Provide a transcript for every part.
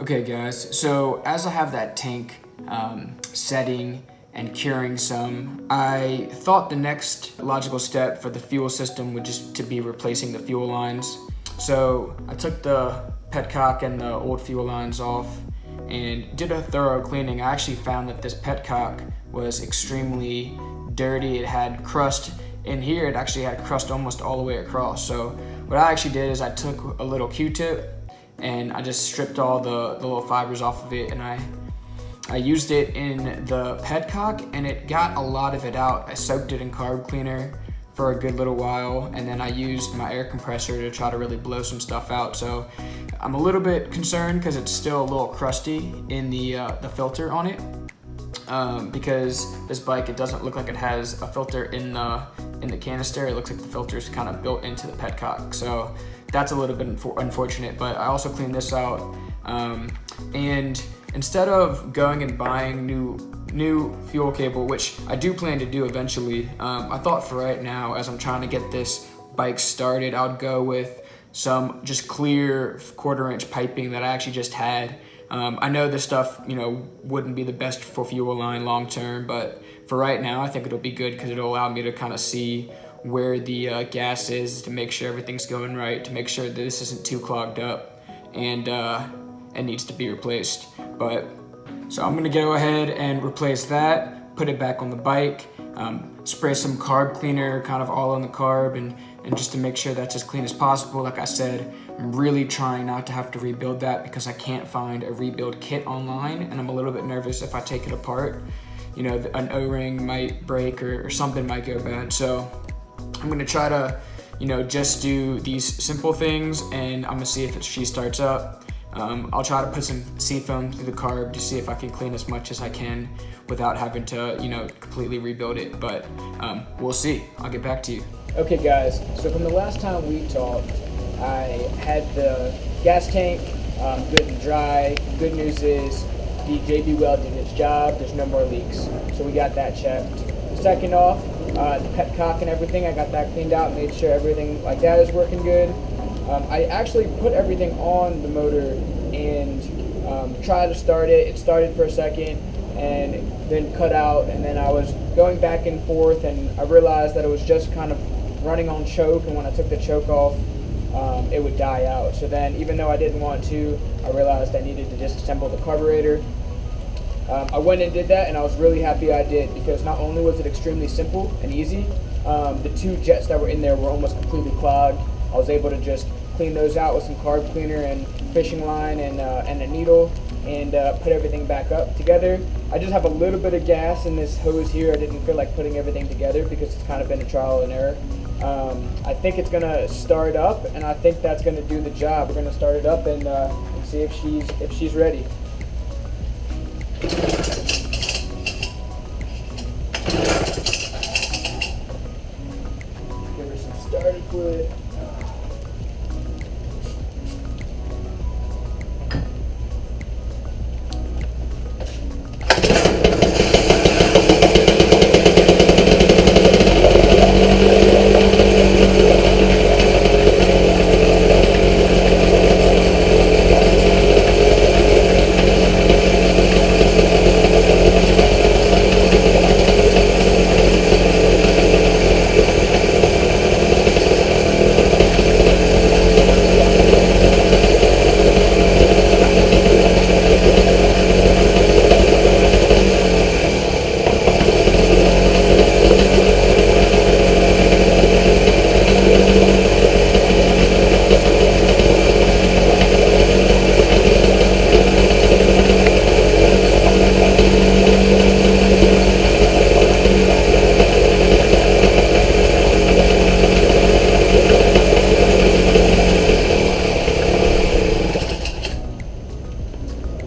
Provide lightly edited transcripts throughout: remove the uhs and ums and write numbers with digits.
Okay guys, so as I have that tank setting and curing some, I thought the next logical step for the fuel system would just to be replacing the fuel lines. So I took the petcock and the old fuel lines off and did a thorough cleaning. I actually found that this petcock was extremely dirty. It had crust in here. It actually had crust almost all the way across. So what I actually did is I took a little Q-tip and I just stripped all the little fibers off of it, and I used it in the petcock and it got a lot of it out. I soaked it in carb cleaner for a good little while, and then I used my air compressor to try to really blow some stuff out. So I'm a little bit concerned because it's still a little crusty in the filter on it, because this bike, it doesn't look like it has a filter in the canister. It looks like the filter is kind of built into the petcock. So that's a little bit unfortunate, but I also cleaned this out. And instead of going and buying new fuel cable, which I do plan to do eventually, I thought for right now, as I'm trying to get this bike started, I would go with some just clear 1/4-inch piping that I actually just had. I know this stuff, wouldn't be the best for fuel line long term, but for right now, I think it'll be good because it'll allow me to kind of see where the gas is, to make sure everything's going right, to make sure that this isn't too clogged up and it needs to be replaced. So I'm gonna go ahead and replace that, put it back on the bike, spray some carb cleaner kind of all on the carb, and just to make sure that's as clean as possible. Like I said, I'm really trying not to have to rebuild that because I can't find a rebuild kit online, and I'm a little bit nervous if I take it apart, an O-ring might break or something might go bad. So I'm gonna try to, just do these simple things, and I'm gonna see if she starts up. I'll try to put some seafoam through the carb to see if I can clean as much as I can without having to, completely rebuild it, but we'll see. I'll get back to you. Okay guys, so from the last time we talked, I had the gas tank good and dry. Good news is the JB Well did its job. There's no more leaks, so we got that checked. Second off, the petcock and everything, I got that cleaned out, made sure everything like that is working good. I actually put everything on the motor and tried to start it. It started for a second and then cut out, and then I was going back and forth, and I realized that it was just kind of running on choke, and when I took the choke off, it would die out. So then, even though I didn't want to, I realized I needed to disassemble the carburetor. I went and did that, and I was really happy I did, because not only was it extremely simple and easy, the two jets that were in there were almost completely clogged. I was able to just clean those out with some carb cleaner and fishing line and a needle, and put everything back up together. I just have a little bit of gas in this hose here. I didn't feel like putting everything together because it's kind of been a trial and error. I think it's gonna start up, and I think that's gonna do the job. We're gonna start it up and see if she's ready. Give her some starter fluid.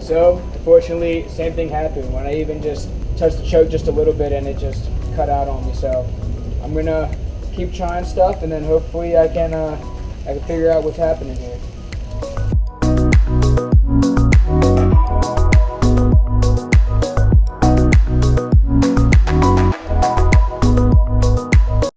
So, unfortunately, same thing happened when I even just touched the choke just a little bit, and it just cut out on me. So I'm gonna keep trying stuff, and then hopefully I can figure out what's happening here.